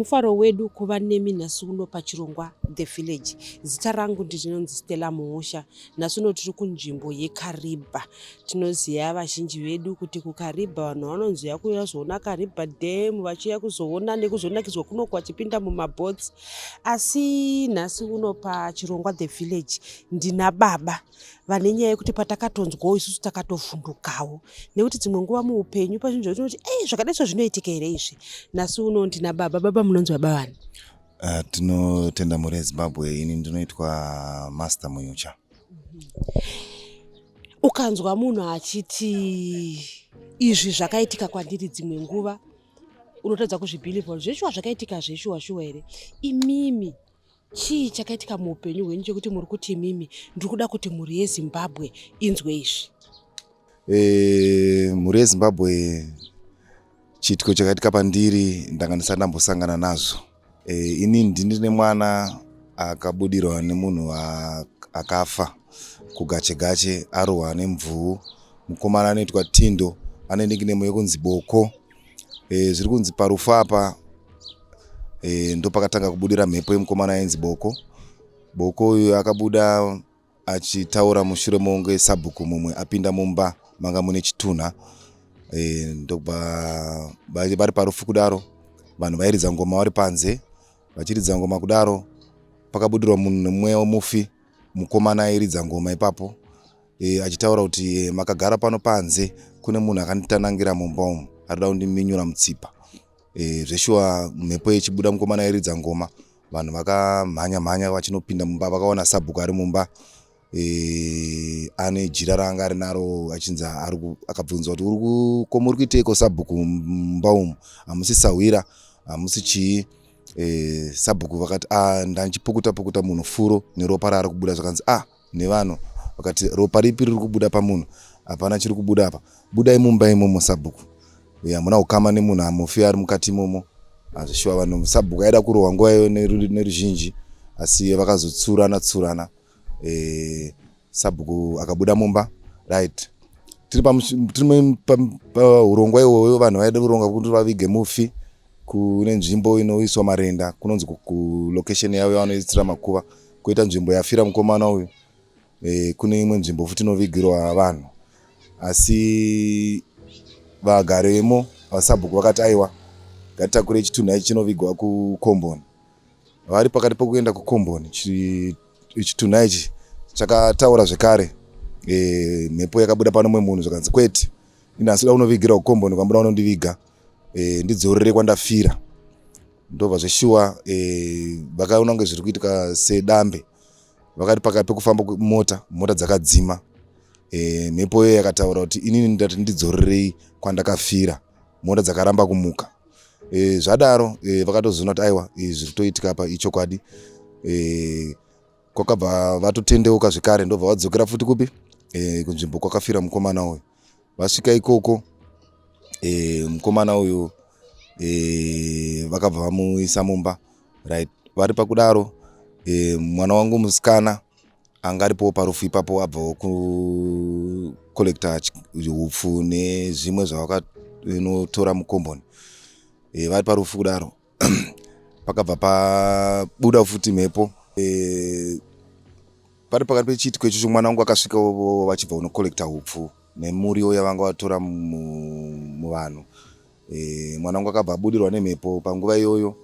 mufaro wedu kuva nemi nhasi uno pachirongwa The Village. Zita rangu ndinonzi Stella Muhosha. Nhasi uno tiri kunzvimbo yeKariba. Tinoziva vazhinji vedu kuti kuKariba vanhu vanonziva kuuya kuzoona Kariba Dam, vachiuya kuzoona nekuzonakidzwa kunoko vachipinda mumabhotsi. Asi nhasi uno pachirongwa The Village ndina baba vane nyaya yekuti patakatonzwawo isusu takatovhundukawo, nekuti dzimwe nguva muupenyu pazvinhu zvatinoti zvakadai zvinoitika here izvi. Nhasi uno ndina baba. Baba munonzi baba vani? Tinotenda muri Zimbabwe. Ini ndinoitwa Master Munyucha. Ukanzwa munhu achiti izvi zvakaitika kwandiri dzimwe nguva, unotadza kuzvibhilivha zveshuwa zvakaitika zveshuwa here. Imimi chii chakaitika muupenyu hwenyu chekuti muri kuti imimi ndiri kuda kuti mhuri yeZimbabwe inzwe izvi? Mhuri yeZimbabwe chiitiko chakaitika pandiri ndanga ndisati ndambosangana nazvo. Ini ndine mwana akabudirwa nemunhu akafa kugache arohwa nemvuu. Mukomana anoitwa Tindo, ane nickname yekunzi Boko. Zviri kunzi parufu apa ndo pakatanga kubudira mhepo yemukomana ainzi Boko. Boko uyu akabuda achitaura mushure mokunge sabhuku mumwe apinda mumba manga mune chitunha. Ndobva vari parufu kudaro vanhu vairidza ngoma vari panze. Vachiridza ngoma kudaro pakabudirwa munhu mumwe womufi, mukomana airidza ngoma ipapo achitaura kuti makagara pano panze kune munhu akanditanangira mumba umu arida kundiminyura mutsipa. Zveshuwa mhepo ichibuda mukomana airidza ngoma, vanhu vakamhanya vachinopinda mumba vakaona sabhuku ari mumba. Ane jira ranga ari naro achinzi akabvunzwa kuti komuri kuiteiko sabhuku mumba umu, hamusi sawira hamusi chii. Sabhuku vakati ndandichipukuta munhu furo neropa raari kubuda. Zvakanzi nevanhu vakati ropa ripi riri kubuda pamunhu? Hapana chiri kubuda apa, budai mumba imomo sabhuku. Hamuna kukama nemunhu amufi ari mukati imomo. Zveshuwa vanhu sabhuku aida kurohwa nguva iyo neruzhinji, asi vakazotsurana. Sabhuku akabuda mumba. Right, tiri paurongwa iwoyo vanhu vaida kuronga kuti vavige mufi kune nzvimbo inoiswa marenda, kunonzi kulocation yavo yavanoisira makuva. Koita nzvimbo yafira mukomana uyu, kune imwe nzvimbo futi inovigirwa vanhu. Asi vagari vemo vasabhuku vakati aiwa ngatitakure chitunha ichi chinovigwa kukomboni. Vari pakati pokuenda kukomboni, chitunha ichi chakataura zvekare mhepo yakabuda pano mumwe munhu zvakanzi kwete, ini asida unovigira kukomboni kwambuda unondiviga ndidzorere kwandafira. Ndobva zveshuwa vakaona kunge zviri kuitika sedambe. Vakati pakati pekufamba mota dzakadzima, mhepo iyo yakataura kuti inini ndati ndidzorerei kwandakafira, mota dzakaramba kumuka. Zvadaro vakatozoona kuti aiwa zviri kutoitika apa ichokwadi. Kwakabva vatotendeuka zvekare, ndobva vadzokera futi kupi kunzvimbo kwakafira mukomana uyu. Vasvika ikoko mukomana uyu vakabva vamuisa mumba. Right, vari pakudaro mwana wangu musikana anga aripo parufu ipapo abvawo kukolekta hupfu nezvimwe zvavakanotora mukomboni. Vari parufu kudaro pakabva pabuda futi mhepo. Pari pakati pechiitiko ichocho mwana wangu akasvikawo vachibva kunokolekta hupfu nemuriwo yavanga vatora muvanhu. Mwana wangu akabva abudirwa nemhepo panguva iyoyo,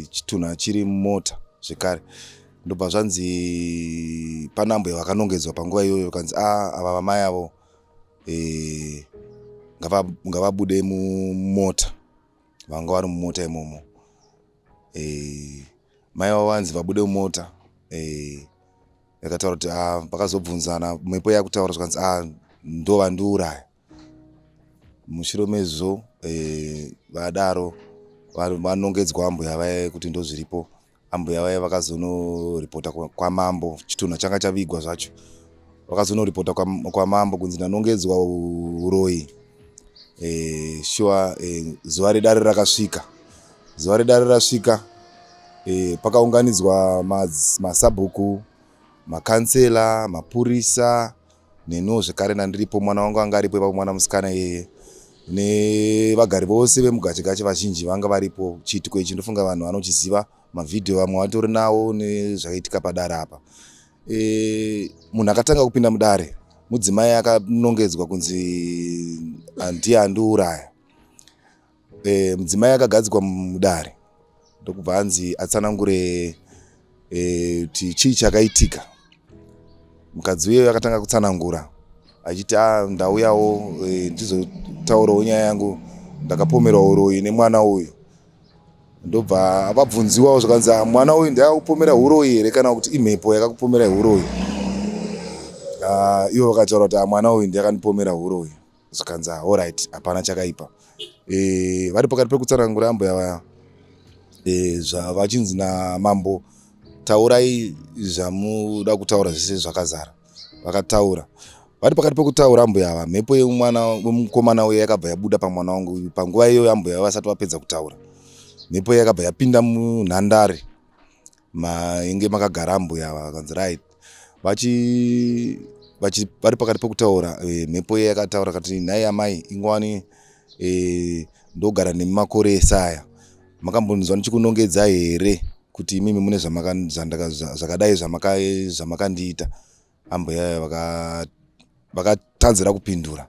chitunha chiri mumota zvekare. Ndobva zvanzi panhambwe vakanongedzwa panguva iyoyo kanzi ava vamai avo ngavabude mumota. Vanga vari mumota imomo. Mai vavo vanzi vabude mumota. Yakataura kuti vakazobvunzana, mhepo yakutaura zvakanzi ndovandiuraya. Mushure mezvo vadaro vanongedzwa ambuya vaya kuti ndozviripo. Ambuya vaya vakazonoripota kwamambo, chitunha changa chavigwa zvacho. Vakazonoripota kwamambo kunzi ndanongedzwa uroyi. Shuwa zuva redare rakasvika. Zuva redare rasvika, pakaunganidzwa masabhuku, makansela, mapurisa nenoo zvekare. Nandiripo, mwana wangu anga aripo ipapo, mwana musikana iyeye. nevagari vose vemugachikache vazhinji vanga varipo. Chiitiko ichi ndofunga vanhu vanochiziva, mavhidhiyo vamwe vatori nawo nezvakaitika padare apa. Munhu akatanga kupinda mudare mudzimai akanongedzwa kunzi ndiye andiuraya. Mudzimai akagadzikwa mudare ndokubva anzi atsanangure kuti chii chakaitika. Mukadzi uyeyo akatanga kutsanangura achiti ndauyawo ndizotaurawo nyaya yangu, ndakapomera uroyi nemwana uyu. Ndobva vabvunziwawo zvakanzi mwana uyu ndiye akupomera uroyi here kana kuti imhepo yakakupomera uroyi. Ivo vakataura kuti mwana uyu ndiye akandipomera uroyi. Zvakanzi alright, hapana chakaipa. Vari pakati pekutsanangura amboya vachinzi namambo, taurai zvamuda kutaura zvese zvakazara. Vakataura. Vari pakati pekutaura amboya mhepo yemukomana uyu yakabva yabuda pamwana wangu uyu. Panguva iyoyo amboya vasati vapedza kutaura, mhepo yakabva yapinda munhandare mainge makagara amboya. Vakanzi right, vari pakati pekutaura, mhepo iye yakataura kuti nhai amai ingwani, ndogara nemi makore esaya, makambonzwa ndichikunongedza here kuti imimi mune zvakadai zvamakandiita? Amboya vakatanzira kupindura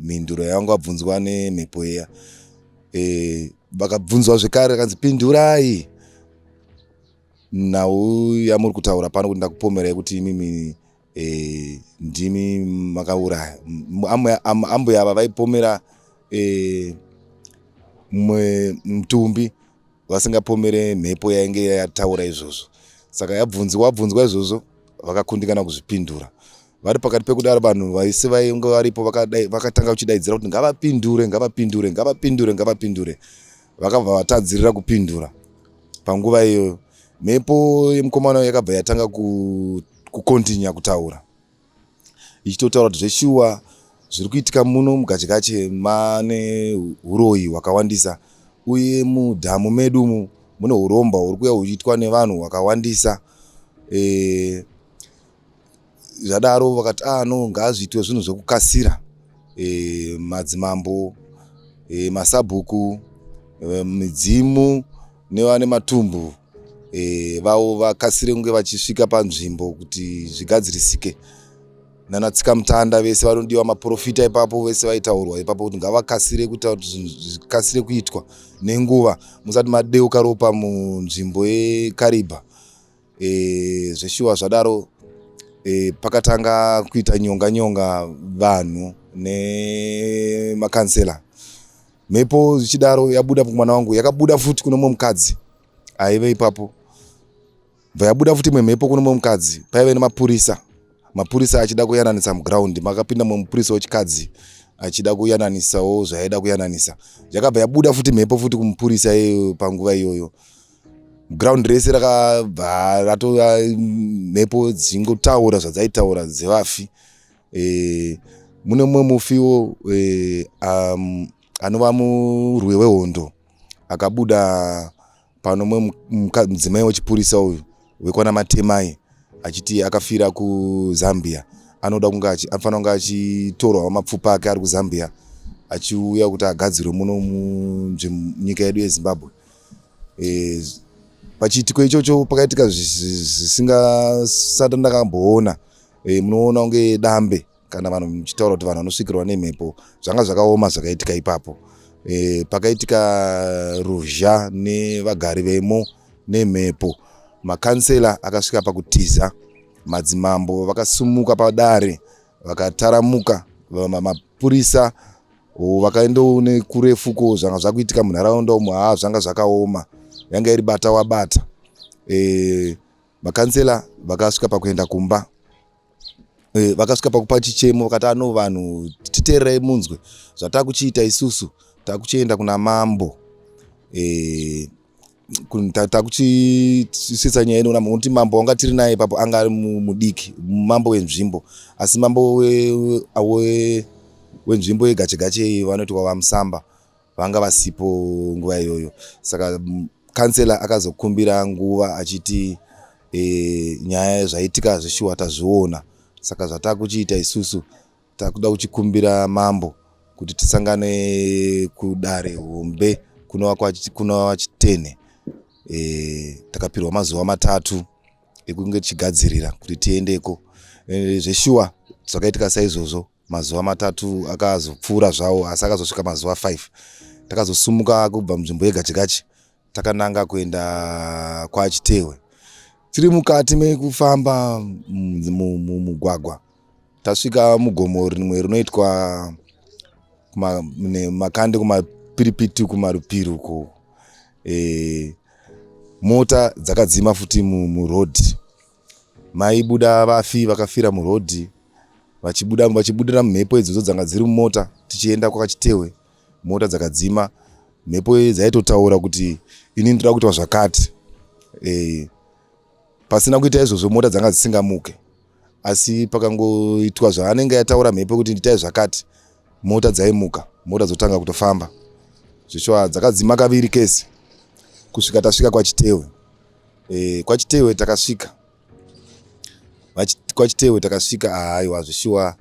mhinduro yavanga vabvunzwa nemhepo iya. Vakabvunzwa zvekare akanzi pindurai nhau yamuri kutaura pano kuti ndakupomerai kuti imimi ndimi makauraya. Amboya ava vaipomera mumwe mutumbi, vasingapomere mhepo yainge yataura izvozvo. Saka yabvunzwa izvozvo vakakundikana kuzvipindura. Vari pakati pekudaro vanhu vaise vainge varipo vakatanga kuchidaidzira kuti ngavapindure. Vakabva vatadzirira kupindura. Panguva iyo mhepo yemukomana yakabva yatanga kukontinya kutaura, ichitotaura kuti zveshuwa zviri kuitika muno mugachikache mane uroyi hwakawandisa, uye mudhamu medu mune uromba huri kuuya huchiitwa nevanhu hwakawandisa. Zvadaro vakati ngazviitwe zvinhu zvekukasira. Madzimambo, masabhuku, midzimu nevane matumbu vavo vakasire kunge vachisvika panzvimbo kuti zvigadzirisike. Nanatsika mutanda vese vanodiwa, maprofita ipapo vese vaitaurwa ipapo kuti ngavakasire kutaura kuti zvinhu zvikasire kuitwa nenguva, musati madeuka ropa munzvimbo yeKaribha. Zveshuwa zvadaro pakatanga kuita nyonga vanhu nemakansela. Mhepo zvichidaro yabuda kumwana wangu, yakabuda futi kuno mumwe mukadzi aive ipapo. Bva yabuda futi mhepo kuno mumwe mukadzi, paive nemapurisa. Mapurisa achida kuyananisa muground, makapinda mumwe mupurisa wechikadzi achida kuyananisawo zvaida kuyananisa. Yakabva yabuda futi mhepo futi kumupurisa iyoyo. Panguva iyoyo ground rese rakabva ratova mhepo dzingotaura zvadzaitaura dzevafi. Mune mumwe mufiwo anova murwi wehondo akabuda pano mumwe mudzimai wechipurisa uyu wekwana Matemai achiti akafira kuZambia. Anoda kunge anofanira kunge achitorwa mapfupa ake ari kuZambia achiuya kuti agadzirwe muno munyika yedu yeZimbabwe. Pachiitiko ichocho pakaitika zvisingasati ndakamboona. Munoona kunge dambe kana vanhu muchitaura kuti vanhu vanosvikirwa nemhepo. Zvanga zvakaoma zvakaitika ipapo. Pakaitika ruzha nevagari vemo nemhepo. Makansela akasvika pakutiza, madzimambo vakasumuka padare vakataramuka, mapurisa vakaendawo nekurefuko. Zvanga zvakuitika munharaunda umo zvanga zvakaoma, yanga iri bata wabata. Makansela vakasvika pakuenda kumba, vakasvika pakupa chichemo, vakati vanhu titeererai munzwe zvatakuchiita isusu, takuchienda kuna mambo, takuchisisa nyaya ino nokuti mambo wanga tiri naye ipapo anga ari mudiki, mambo wenzvimbo, asi mambo wenzvimbo yegachegache vanoti wavamusamba vanga vasipo nguva iyoyo. Saka kansela akazokumbira nguva achiti nyaya zvaitika zveshuwa tazviona, saka zvatakuchiita isusu takuda kuchikumbira mambo kuti tisangane kudare hombe kuno Chitene. Takapirwa mazuva 3 ekunge tichigadzirira kuti tiendeko. Zveshuwa zvakaitika saizvozvo, mazuva 3 akazopfuura zvawo asi akazosvika mazuva 5 takazosumuka kubva munzvimbo yeGachiGachi takananga kuenda kwaChitewe. Tiri mukati mekufamba mumugwagwa tasvika mugomo rimwe rinoitwa Makande kumapiripiti kumarupiri uko. Mota dzakadzima futi murodhi. Maibuda vafi vakafira murodhi vachibudira mhepo idzodzo dzanga dziri mumota tichienda kwaChitewe. Mota dzakadzima, mhepo dzaitotaura kuti ini ndinoda kuitwa zvakati. Pasina kuita izvozvo mota dzanga dzisingamuke, asi pakangoitwa zvaanenge ataura mhepo kuti nditai zvakati, mota dzaimuka, mota dzotanga kutofamba. Zveshuwa dzakadzima kaviri kese kusvika tasvika kwaChitewe. kwaChitewe takasvika. kwaChitewe takasvika, aiwa zveshuwa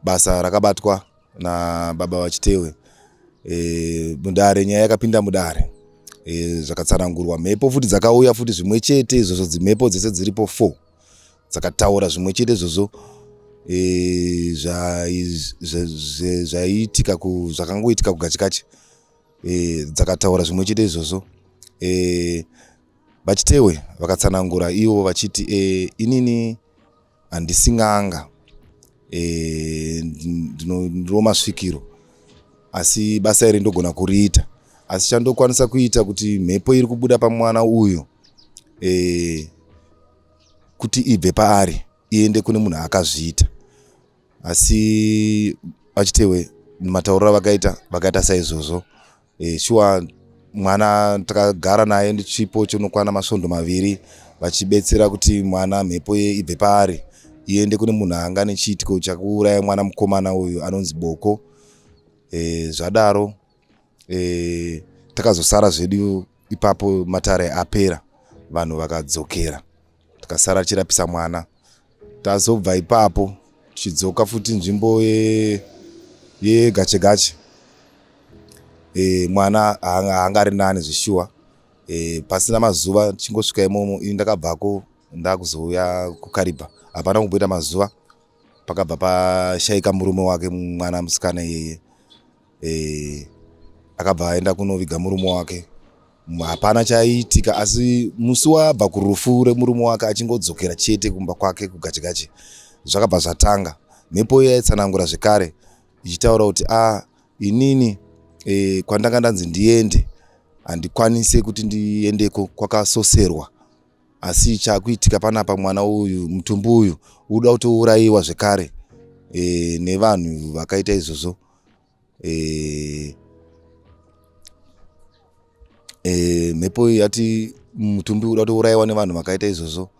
basa rakabatwa nababa vaChitewe. Mudare, nyaya yakapinda mudare. Zvakatsanangurwa, mhepo futi dzakauya futi zvimwe chete izvozvo, dzimhepo dzese dziripo 4 dzakataura zvimwe chete izvozvo zvaiitika zvakangoitika kuGachiGachi. Dzakataura zvimwe chete izvozvo. vaChitewe vakatsanangura ivo vachiti inini handisi n'anga, ndiro masvikiro, asi basa iri ndogona kuriita, asi chandokwanisa kuita kuti mhepo iri kubuda pamwana uyu kuti ibve paari iende kune munhu akazviita. Asi vaChitewe matauriro vakaita saizvozvo. Shuwa mwana takagara naye ndichipo chinokwana masvondo 2 vachibetsera kuti mwana mhepo ibve paari iende kune munhu anga nechiitiko chakuuraya mwana mukomana uyu anonzi Boko. Zvadaro takazosara zvedu ipapo, matare apera, vanhu vakadzokera, takasara tichirapisa mwana. Tazobva ipapo tichidzoka futi nzvimbo yeGachiGachi. Mwana haanga ari nani zveshuwa. Pasina mazuva tichingosvika imomo, ini ndakabvako ndakuzouya kuKaribha. Hapana kumboita mazuva pakabva pashayika murume wake mwana musikana iyeye. Akabva aenda kunoviga murume wake. Hapana chaiitika, asi musi wabva kurufu remurume wake achingodzokera chete kumba kwake kuGachiGachi, zvakabva zvatanga. Mhepo yaitsanangura zvekare ichitaura kuti inini kwandanga ndanzi ndiende handikwanise kuti ndiendeko, kwakasoserwa. Asi chakuitika panapa, mwana uyu, mutumbu uyu uda kutourayiwa zvekare nevanhu vakaita izvozvo. Mhepo yati mutumbi uda kutourayiwa nevanhu vakaita izvozvo.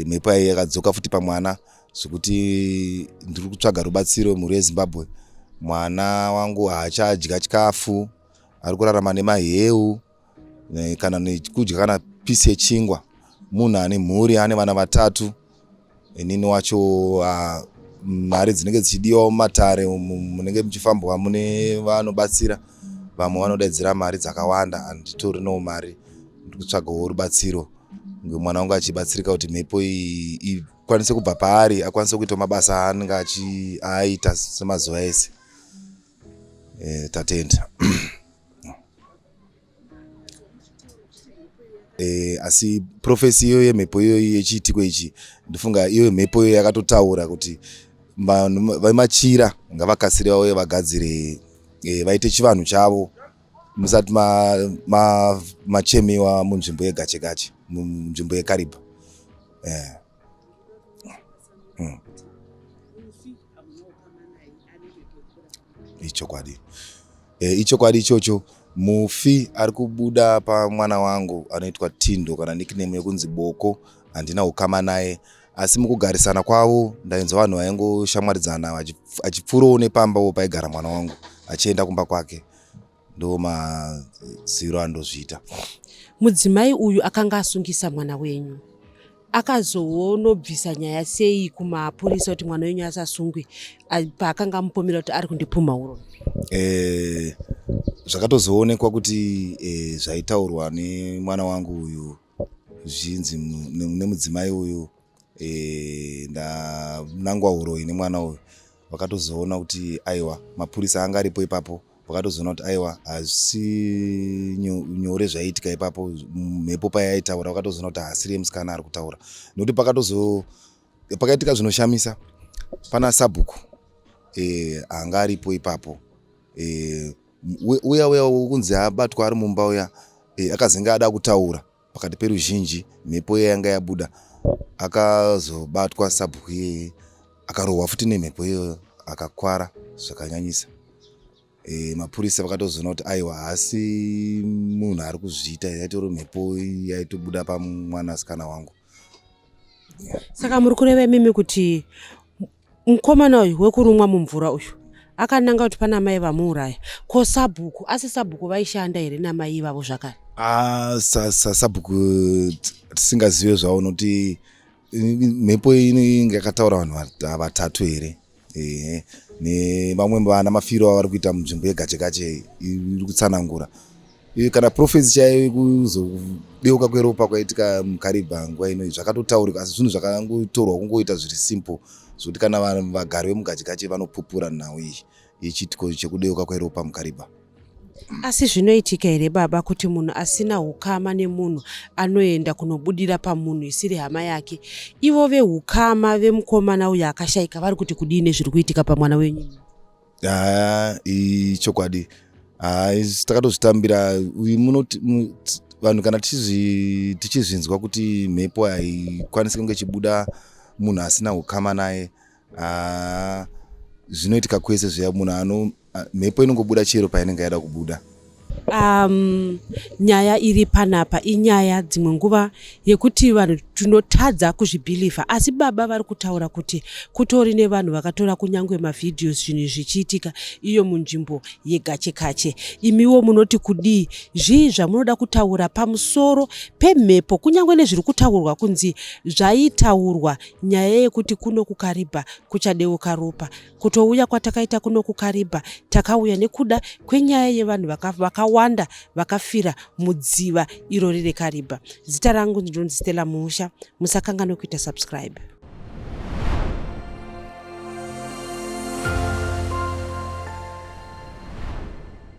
Mhepo iyi yakadzoka futi pamwana, zvekuti ndiri kutsvaga rubatsiro mhuri yeZimbabwe. Mwana wangu haachadya chikafu, ari kurarama nemaheu kana nekudya kana pisi yechingwa. Munhu ane mhuri, ane vana 3. Inini wacho mari dzinenge dzichidiwa mumatare munenge muchifambwa mune vanobatsira, vamwe vanodaidzira mari dzakawanda, handitorinawo mari, ndiri kutsvagawo rubatsiro. Mwana wangu achibatsirika kuti mhepo iyi ikwanise kubva paari, akwanise kuita mabasa aanenge aita semazuva ese. Tatenda. Asi profesi iyo yemhepo iyo yechiitiko ichi, ndifunga iyo mhepo iyo yakatotaura kuti vemachira ngavakasire vauye vagadzire, vaite chivanhu chavo musati machemewa munzvimbo yeGachiGachi, munzvimbo yeKaribha. Ichokwadi ichocho. Mufi ari kubuda pamwana wangu anoitwa Tindo, kana nickname yekunzi Boko. Handina ukama naye, asi mukugarisana kwavo ndainzwa vanhu vaingoshamwaridzana achipfuurawo nepamba paigara mwana wangu achienda kumba kwake. Ndo maziro andozviita. Mudzimai uyu akanga asungisa mwana wenyu, akazoonobvisa nyaya sei kumapurisa kuti mwana wenyu asasungwe paakanga amupomera kuti ari kundipuma uroni? Zvakatozoonekwa kuti zvaitaurwa nemwana wangu uyu zvinzi nemudzimai uyu ndanangwa uroi nemwana uyu, vakatozoona kuti aiwa mapurisa anga aripo ipapo, vakatozoona kuti aiwa hazisi nyore zvaiitika ipapo. Mhepo payaitaura vakatozoona kuti haasiri musikana ari kutaura, nokuti pakaitika zvinoshamisa. Pana sabhuku anga aripo ipapo, uya kunzi abatwa ari mumba uya akazenge ada kutaura pakati peruzhinji, mhepo yanga yabuda, akazobatwa sabhuku iyeye akarohwa futi nemhepo iyoyo akakwara zvakanyanyisa. Mapurisa vakatozoona kuti aiwa haasi munhu ari kuzviita, yaitori mhepo yaitobuda pamwanasikana wangu. Saka muri kureva imimi kuti mukomana uyu wekurumwa mumvura uyu akananga kuti pana mai vamuuraya, ko sabhuku, asi sabhuku vaishanda here namai ivavo zvakare? Sabhuku tisingazive zvavo, nokuti mhepo inenge yakataura vanhu vatatu here, nevamwe vana mafiro avari kuita munzvimbo yegache-gache iri kutsanangura. Kana profesi chaiyo kuzodeuka kweropa kwaitika muKaribha nguva ino zvakatotaurika, asi zvinhu zvakangotorwa kungoita zviri simple zvokuti kana vagari vemugache-gache vanopupura nhau iyi yechitiko chekudeuka kweropa muKaribha. Asi zvinoitika here baba kuti munhu asina hukama nemunhu anoenda kunobudira pamunhu isiri hama yake, ivo vehukama vemukomana uyu akashayika vari kuti kudini zviri kuitika pamwana wenyu? Ichokwadi. Takatozvitambira vanhu kana tichizvinzwa kuti mhepo haikwanisi kunge chibuda munhu asina hukama naye, zvinoitika kwese zviya. Munhu mhepo inongobuda chero painenge yaida kubuda. Nyaya iri panapa inyaya dzimwe nguva yekuti vanhu tinotadza kuzvibhilivha, asi baba vari kutaura kuti kutori nevanhu vakatora kunyangwe mavhidhios zvinhu zvichiitika iyo munzvimbo yegache-gache. Imiwo munoti kudii? Zvii zvamunoda kutaura pamusoro pemhepo, kunyangwe nezviri kutaurwa kunzi zvaitaurwa nyaya yekuti kuno kuKaribha kuchadeuka ropa? Kutouya kwatakaita kuno kuKaribha takauya nekuda kwenyaya yevanhu vakawanda vakafira mudziva iro riri Karibha. Zita rangu ndinonzi Stella Muhusha. Musakanganwe kuita subscribe.